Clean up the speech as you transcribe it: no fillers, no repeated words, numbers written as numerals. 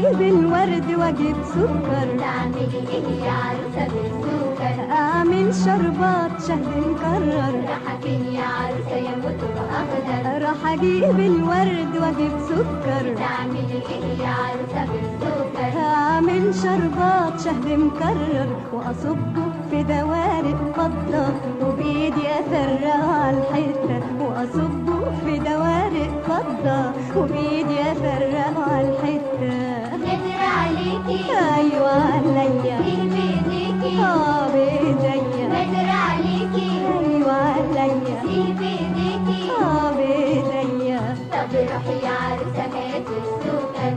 اجيب الورد واجيب سكر. تعملي ايه يا عروسة بالسكر؟ اعمل شربات شهد مكرر. راح فين يا عروسة يا مطر اخضر؟ راح اجيب الورد واجيب سكر. تعملي ايه يا عروسة بالسكر؟ اعمل شربات شهد مكرر واصبه في دوارق فضة وبايدي افرقه على الحتة. واصبه في دوارق فضة وبايدي افرقه على الحتة. نادر عليكي ايوه عليا ايه بايديكي؟ بايديا. نادر عليكي ايوه عليا ايه بايديكي؟ بايديا. طب روحي يا عروسة هاتي السكر.